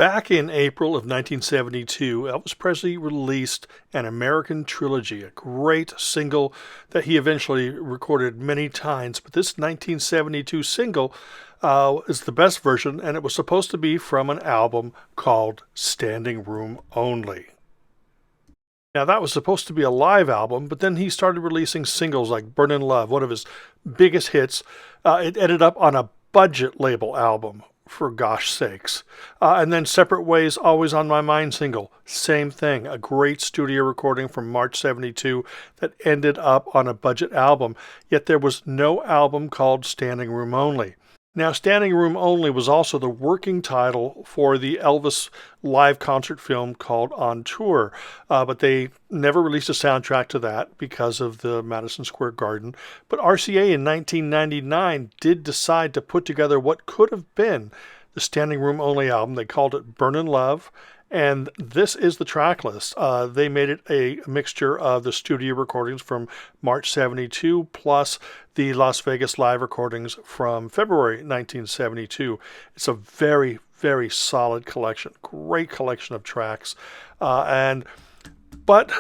Back in April of 1972, Elvis Presley released an American Trilogy, a great single that he eventually recorded many times. But this 1972 single is the best version, and it was supposed to be from an album called Standing Room Only. Now, that was supposed to be a live album, but then he started releasing singles like Burnin' Love, one of his biggest hits. It ended up on a budget label album, for gosh sakes. And then Separate Ways, Always on My Mind single, same thing. A great studio recording from March 72 that ended up on a budget album. Yet there was no album called Standing Room Only. Now, Standing Room Only was also the working title for the Elvis live concert film called On Tour, but they never released a soundtrack to that because of the Madison Square Garden. But RCA in 1999 did decide to put together what could have been the Standing Room Only album. They called it Burnin' Love, and this is the track list. They made it a mixture of the studio recordings from March 72 plus the Las Vegas live recordings from February 1972. It's a very, very solid collection, great collection of tracks. But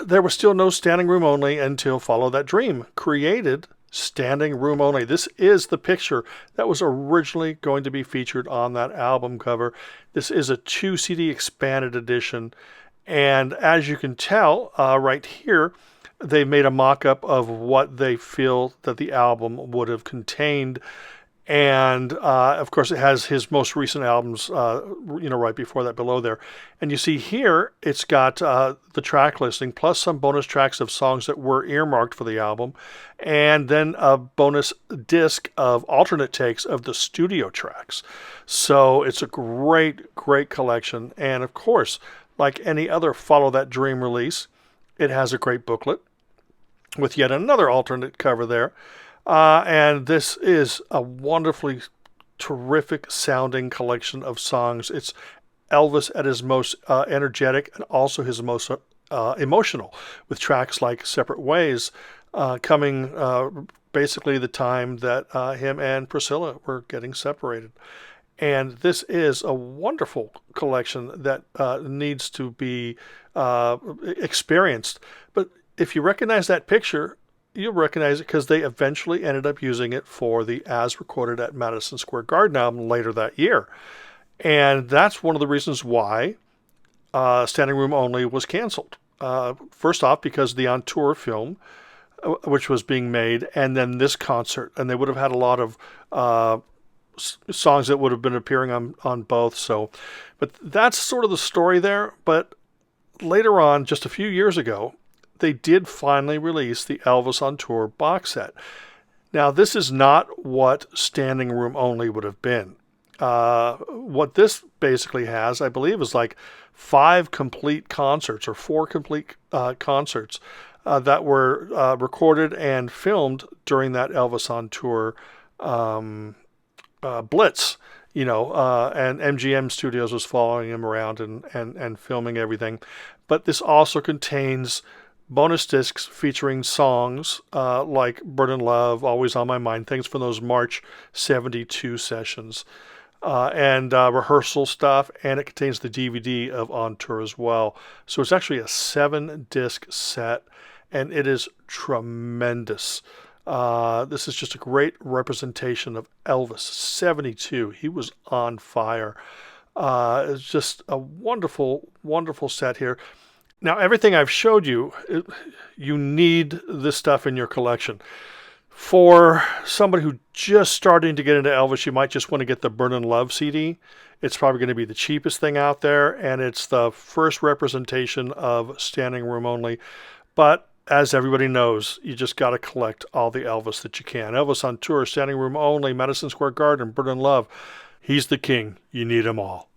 there was still no Standing Room Only until Follow That Dream created Standing Room Only. This is the picture that was originally going to be featured on that album cover. This is a 2 CD expanded edition, and as you can tell right here, they made a mock-up of what they feel that the album would have contained. And of course, it has his most recent albums, right before that below there. And you see here, it's got the track listing plus some bonus tracks of songs that were earmarked for the album, and then a bonus disc of alternate takes of the studio tracks. So it's a great, great collection. And of course, like any other Follow That Dream release, it has a great booklet with yet another alternate cover there. And this is a wonderfully terrific sounding collection of songs. It's Elvis at his most energetic and also his most emotional, with tracks like Separate Ways coming basically the time that him and Priscilla were getting separated. And this is a wonderful collection that needs to be experienced. But if you recognize that picture, you'll recognize it because they eventually ended up using it for the As Recorded at Madison Square Garden album later that year. And that's one of the reasons why Standing Room Only was canceled. First off, because of the On Tour film, which was being made, and then this concert. And they would have had a lot of songs that would have been appearing on both. But that's sort of the story there. But later on, just a few years ago, they did finally release the Elvis on Tour box set. Now, this is not what Standing Room Only would have been. What this basically has, I believe, is like 5 complete concerts or 4 complete concerts that were recorded and filmed during that Elvis on Tour blitz. And MGM Studios was following him around and filming everything. But this also contains bonus discs featuring songs like Burnin' Love, Always on My Mind, things from those March 72 sessions, and rehearsal stuff, and it contains the DVD of On Tour as well. So it's actually a 7-disc set, and it is tremendous. This is just a great representation of Elvis, 72. He was on fire. It's just a wonderful, wonderful set here. Now, everything I've showed you, you need this stuff in your collection. For somebody who's just starting to get into Elvis, you might just want to get the Burnin' Love CD. It's probably going to be the cheapest thing out there, and it's the first representation of Standing Room Only. But as everybody knows, you just got to collect all the Elvis that you can. Elvis on Tour, Standing Room Only, Madison Square Garden, Burnin' Love. He's the king. You need them all.